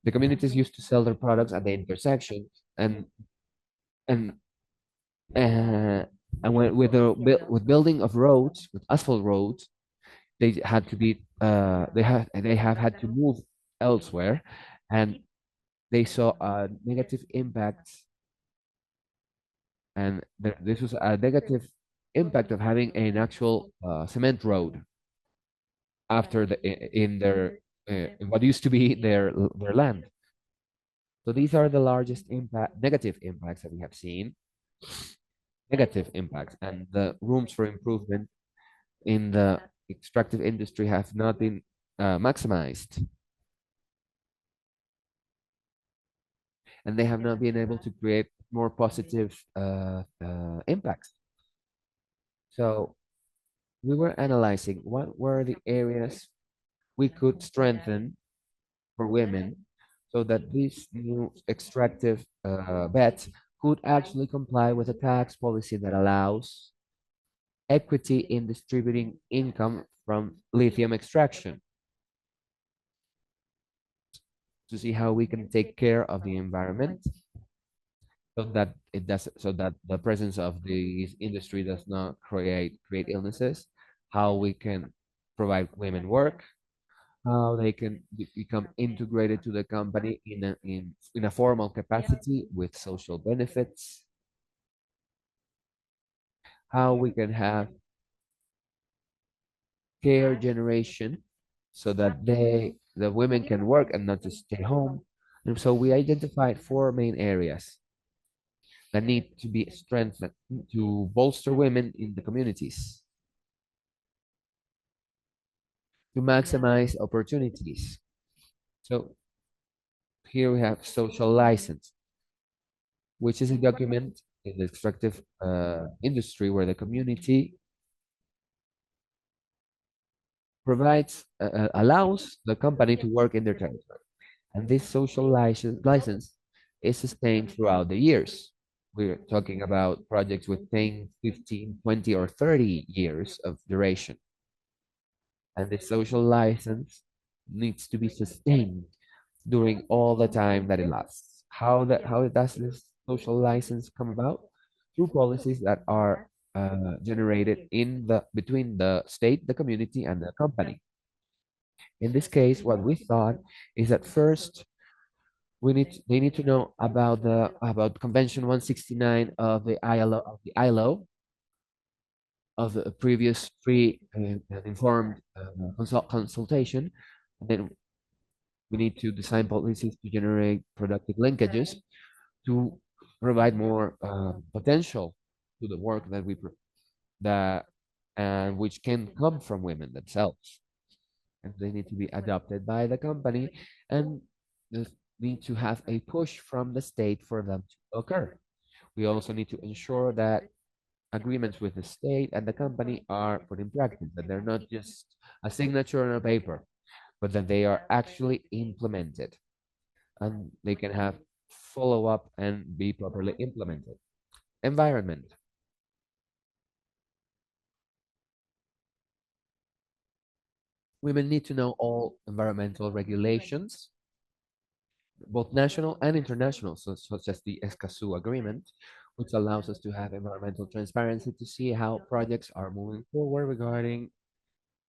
The communities used to sell their products at the intersection, and and uh, with building of roads, with asphalt roads, they had to be they have had to move elsewhere, and they saw a negative impact, and this was a negative impact of having an actual cement road after in their in what used to be their land. So these are the largest negative impacts that we have seen, negative impacts, and the rooms for improvement in the extractive industry have not been maximized, and they have not been able to create more positive impacts. So we were analyzing what were the areas we could strengthen for women so that these new extractive bets could actually comply with a tax policy that allows equity in distributing income from lithium extraction, to see how we can take care of the environment so that the presence of this industry does not create illnesses, how we can provide women work, how they can become integrated to the company in a formal capacity with social benefits, how we can have care generation so that the women can work and not just stay home. And so we identified four main areas that need to be strengthened to bolster women in the communities, to maximize opportunities. So here we have social license, which is a document in the extractive industry where the community allows the company to work in their territory. And this social license is sustained throughout the years. We're talking about projects with 10, 15, 20, or 30 years of duration. And the social license needs to be sustained during all the time that it lasts. How does this social license come about? Through policies that are generated in the between the state, the community, and the company. In this case, what we thought is that first they need to know about the about Convention 169 of the ILO of the previous free and informed consultation. And then we need to design policies to generate productive linkages to provide more potential to the work that that and which can come from women themselves, and they need to be adopted by the company, and they need to have a push from the state for them to occur. We also need to ensure that agreements with the state and the company are put in practice, that they're not just a signature on a paper, but that they are actually implemented and they can have follow up and be properly implemented. Environment. Women need to know all environmental regulations, both national and international, such as the Escazú Agreement, which allows us to have environmental transparency to see how projects are moving forward regarding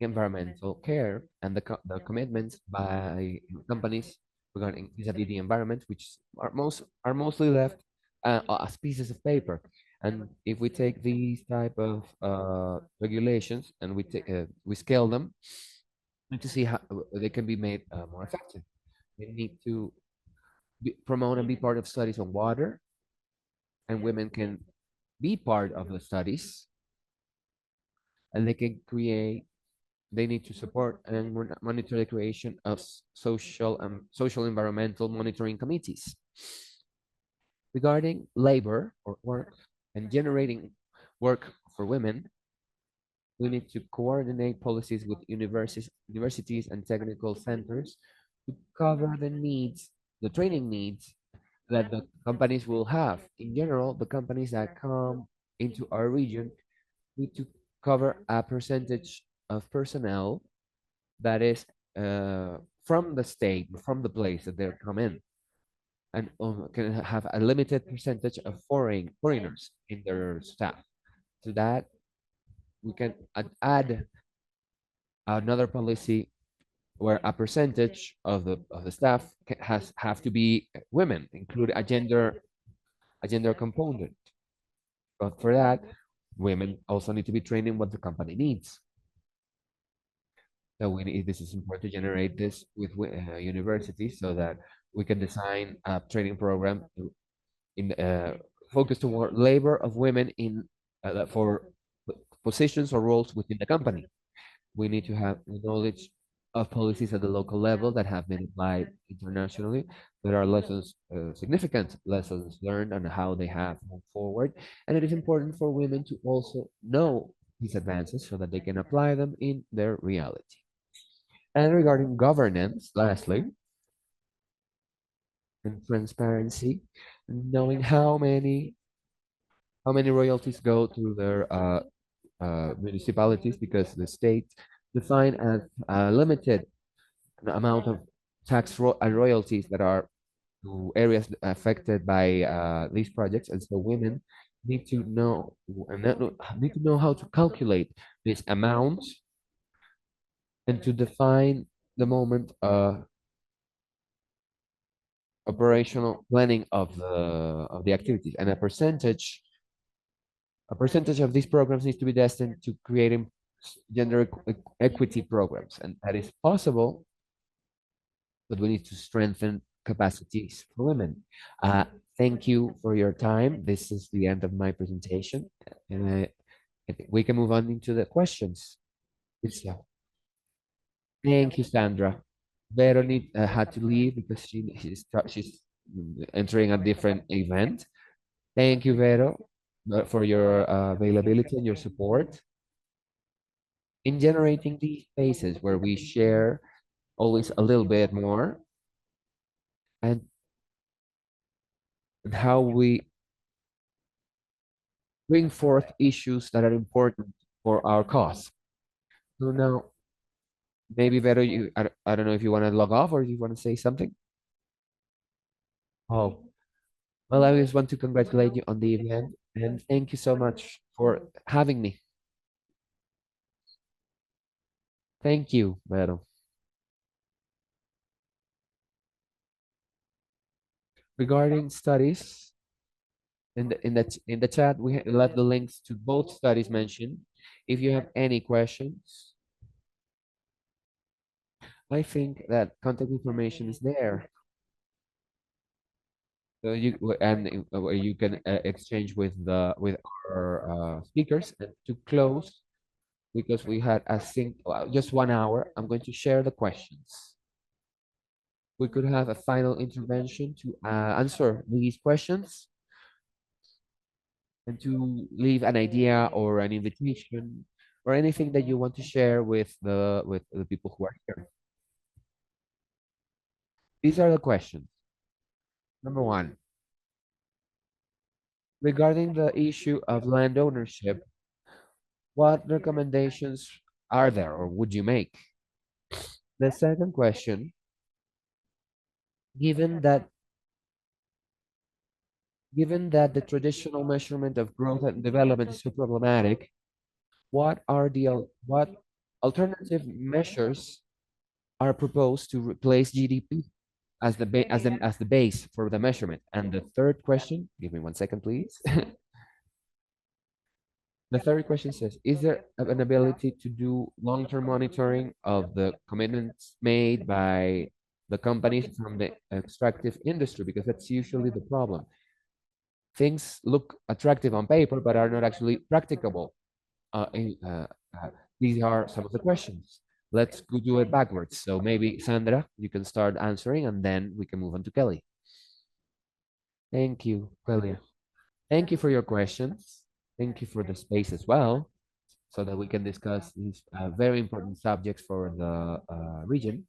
environmental care and the commitments by companies regarding vis-a-vis the environment, which are mostly left as pieces of paper. And if we take these type of regulations and we scale them, we need to see how they can be made more effective. They need to promote and be part of studies on water, and women can be part of the studies, and they can create. They need to support and monitor the creation of social environmental monitoring committees. Regarding labor or work and generating work for women, we need to coordinate policies with universities and technical centers to cover the needs, the training needs that the companies will have. In general, the companies that come into our region need to cover a percentage of personnel that is from the state, from the place that they come in, and can have a limited percentage of foreigners in their staff. To that, we can add another policy where a percentage of the staff has have to be women, include a gender component. But for that, women also need to be trained in what the company needs. So this is important to generate this with universities so that we can design a training program in focused toward labor of women in for positions or roles within the company. We need to have knowledge of policies at the local level that have been applied internationally. There are significant lessons learned on how they have moved forward. And it is important for women to also know these advances so that they can apply them in their reality. And regarding governance, lastly, and transparency, knowing how many royalties go to their municipalities, because the state define as a limited amount of royalties that are to areas affected by these projects, and so women need to know need to know how to calculate this amount and to define the moment operational planning of the activities, and a percentage of these programs needs to be destined to creating gender equity programs, and that is possible, but we need to strengthen capacities for women. Uh, Thank you for your time. This is the end of my presentation, and I think we can move on into the questions. Yeah. Thank you, Sandra. Veronique had to leave because she's entering a different event. Thank you, Vero, for your availability and your support in generating these spaces where we share always a little bit more, and how we bring forth issues that are important for our cause. So now, maybe Vero, I don't know if you want to log off or you want to say something. Oh, well, I just want to congratulate you on the event and thank you so much for having me. Thank you, Vero. Regarding studies, in the chat, we left the links to both studies mentioned. If you have any questions, I think that contact information is there. So you can exchange with our speakers. And to close, because we had just 1 hour, I'm going to share the questions. We could have a final intervention to answer these questions and to leave an idea or an invitation or anything that you want to share with the people who are here. These are the questions. Number one, regarding the issue of land ownership, what recommendations are there or would you make? The second question, given that given that the traditional measurement of growth and development is so problematic, what alternative measures are proposed to replace GDP as the base for the measurement? And the third question, give me 1 second, please. The third question says, is there an ability to do long-term monitoring of the commitments made by the companies from the extractive industry? Because that's usually the problem. Things look attractive on paper, but are not actually practicable. Uh, in, uh, uh, these are some of the questions. Let's go do it backwards. So maybe Sandra, you can start answering and then we can move on to Kelly. Thank you, Kelly. Thank you for your questions. Thank you for the space as well, so that we can discuss these very important subjects for the region.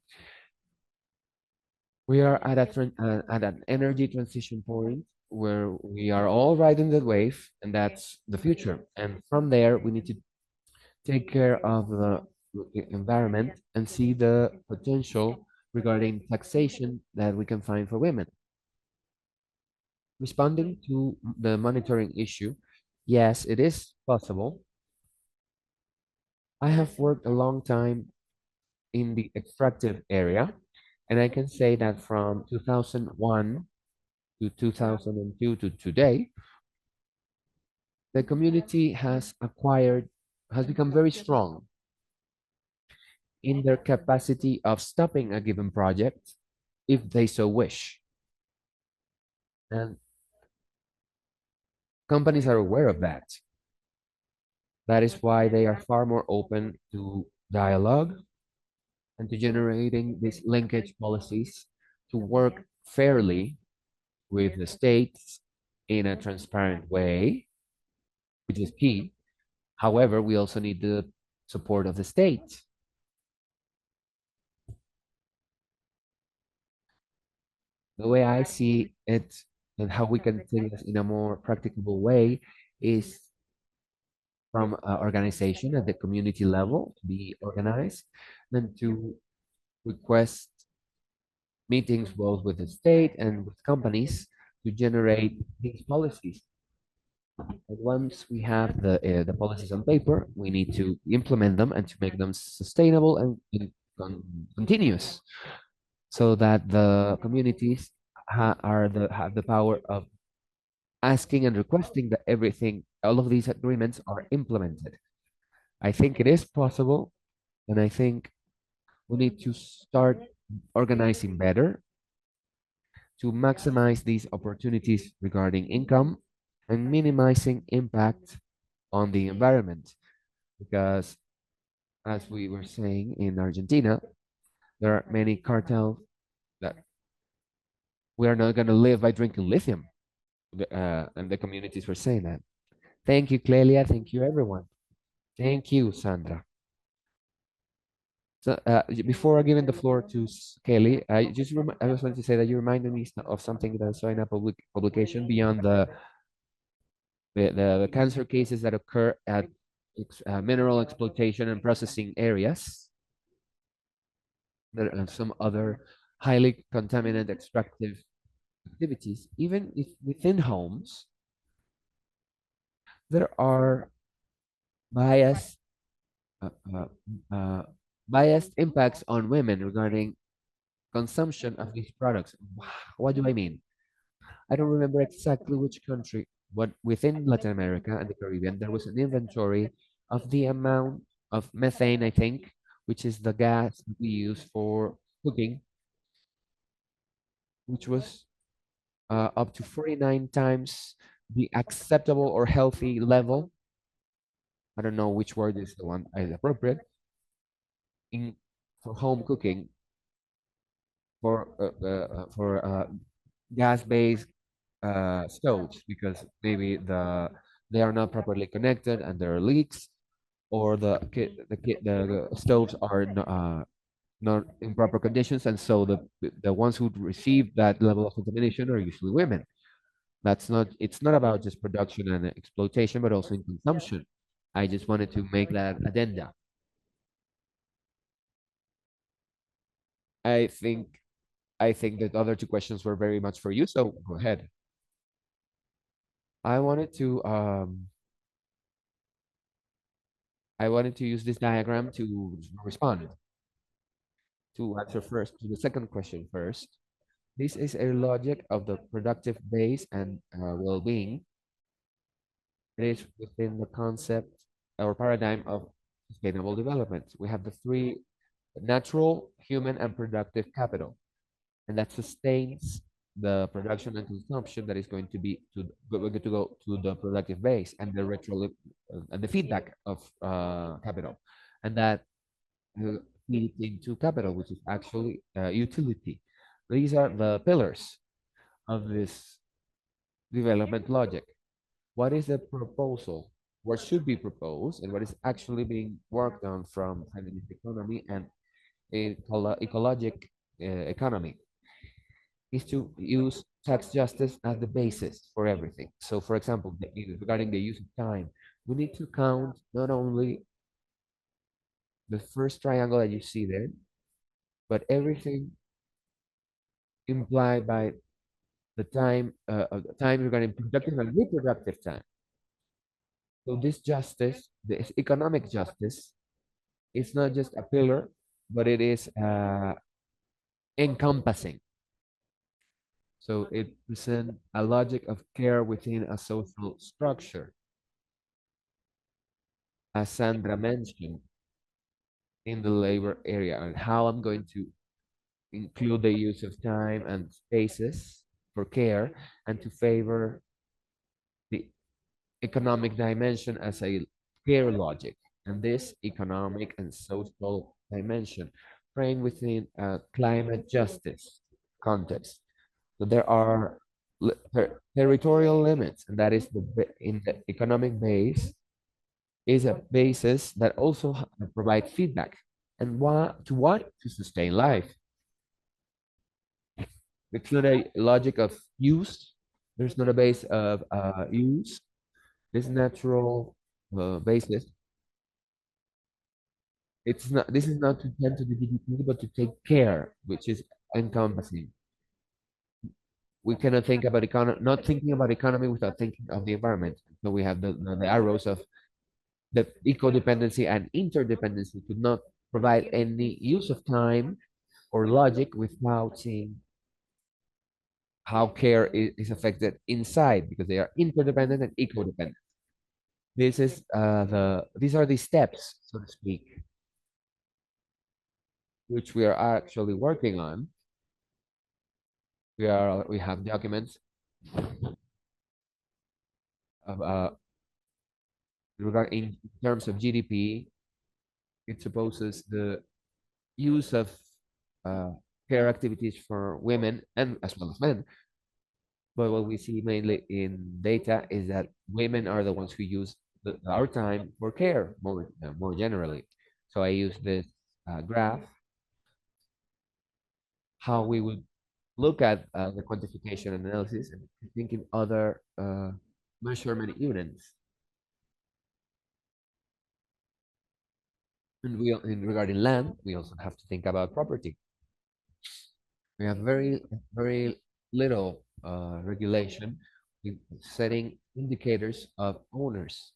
We are at an energy transition point where we are all riding the wave, and that's the future. And from there, we need to take care of the environment and see the potential regarding taxation that we can find for women. Responding to the monitoring issue, yes, it is possible. I have worked a long time in the extractive area, and I can say that from 2001 to 2002 to today, the community has become very strong in their capacity of stopping a given project if they so wish. And companies are aware of that. That is why they are far more open to dialogue and to generating these linkage policies to work fairly with the states in a transparent way, which is key. However, we also need the support of the state. The way I see it and how we can take this in a more practicable way is from organization at the community level to be organized, then to request meetings both with the state and with companies to generate these policies. And once we have the policies on paper, we need to implement them and to make them sustainable and continuous, so that the communities have the power of asking and requesting that everything, all of these agreements are implemented. I think it is possible, and I think we need to start organizing better to maximize these opportunities regarding income and minimizing impact on the environment. Because, as we were saying in Argentina, there are many cartels that we are not going to live by drinking lithium. And the communities were saying that. Thank you, Clelia. Thank you, everyone. Thank you, Sandra. So, before giving the floor to Kelly, I just wanted to say that you reminded me of something that I saw in a publication beyond the cancer cases that occur at mineral exploitation and processing areas. There are some other highly contaminated extractive activities. Even if within homes, there are bias, uh, uh, uh, biased impacts on women regarding consumption of these products. What do I mean? I don't remember exactly which country, but within Latin America and the Caribbean, there was an inventory of the amount of methane, I think, which is the gas we use for cooking, which was up to 49 times the acceptable or healthy level. I don't know which word is the one is appropriate in for home cooking for gas-based stoves, because maybe they are not properly connected and there are leaks, or the stoves are not in proper conditions, and so the ones who receive that level of contamination are usually women. That's not It's not about just production and exploitation, but also in consumption. I just wanted to make that addenda. I think I think that the other two questions were very much for you, so go ahead. I wanted to um I wanted to use this diagram to respond, to answer first to the second question first. This is a logic of the productive base and well-being. It is within the concept or paradigm of sustainable development. We have the three: natural, human, and productive capital, and that sustains the production and consumption that is going to be going to go to the productive base, and the and the feedback of capital, and that feeds into capital, which is actually utility. These are the pillars of this development logic. What is the proposal? What should be proposed, and what is actually being worked on from feminist economy and ecologic economy, is to use tax justice as the basis for everything. So, for example, regarding the use of time, we need to count not only the first triangle that you see there, but everything implied by the time regarding productive and reproductive time. So this justice, this economic justice, is not just a pillar, but it is encompassing. So it presents a logic of care within a social structure. As Sandra mentioned, in the labor area, and how I'm going to include the use of time and spaces for care, and to favor the economic dimension as a care logic. And this economic and social dimension framed within a climate justice context. So there are territorial limits, and that is in the economic base is a basis that also provide feedback. And what? To sustain life. It's not a logic of use. There's not a base of use. This natural basis. It's not. This is not to tend to the GDP, but to take care, which is encompassing. we cannot think about not thinking about economy without thinking of the environment. So we have the arrows of the eco-dependency and interdependency could not provide any use of time or logic without seeing how care is affected inside because they are interdependent and eco-dependent. These are the steps, so to speak, which we are actually working on. We have documents of, in terms of GDP. It supposes the use of uh, care activities for women and as well as men. But what we see mainly in data is that women are the ones who use our time for care more generally. So I use this graph, how we would look at the quantification analysis and think in other measurement units. And regarding land, we also have to think about property. We have very little regulation in setting indicators of owners,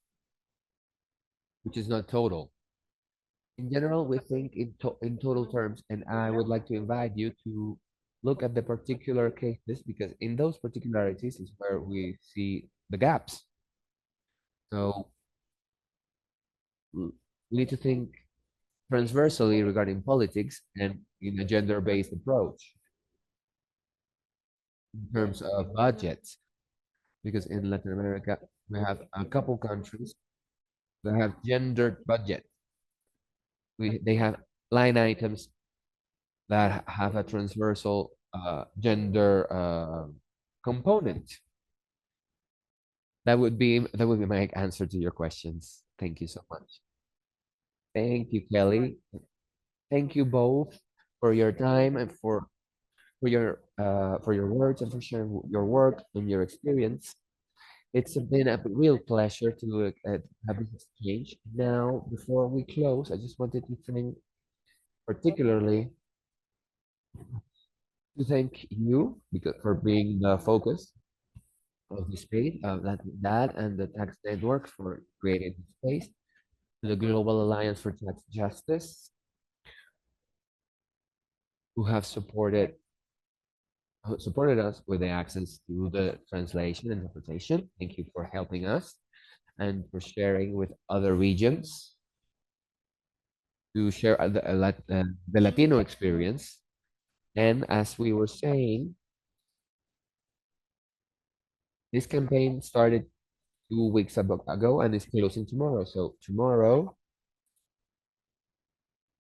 which is not total. In general, we think in total terms, and I would like to invite you to look at the particular cases because in those particularities is where we see the gaps. So we need to think transversally regarding politics and in a gender-based approach in terms of budgets, because in Latin America we have a couple countries that have gendered budget. They have line items that have a transversal gender component. That would be my answer to your questions. Thank you so much. Thank you, Kelly. Thank you both for your time and for your words and for sharing your work and your experience. It's been a real pleasure to have this exchange. Now, before we close, I just wanted to thank particularly to thank you because for being the focus of the space, that and the tax network for creating the space, to the Global Alliance for Tax Justice, who have supported us with the access to the translation and interpretation. Thank you for helping us and for sharing with other regions to share the Latino experience. And as we were saying, this campaign started 2 weeks ago and is closing tomorrow. So tomorrow,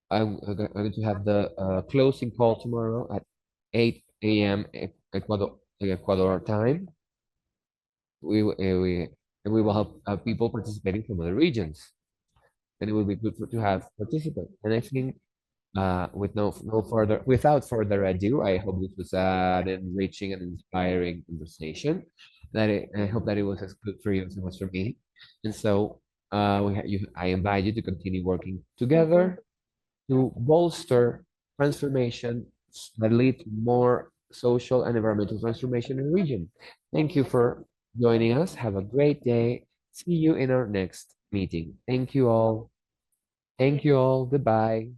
I'm going to have the closing call tomorrow at 8 a.m. Ecuador time. We will have people participating from other regions, and it will be good to have participants. And I think with without further ado, I hope this was an enriching and inspiring conversation. I hope that it was as good for you as it was for me. And so I invite you to continue working together to bolster transformation that lead to more social and environmental transformation in the region. Thank you for joining us. Have a great day. See you in our next meeting. Thank you all. Thank you all. Goodbye.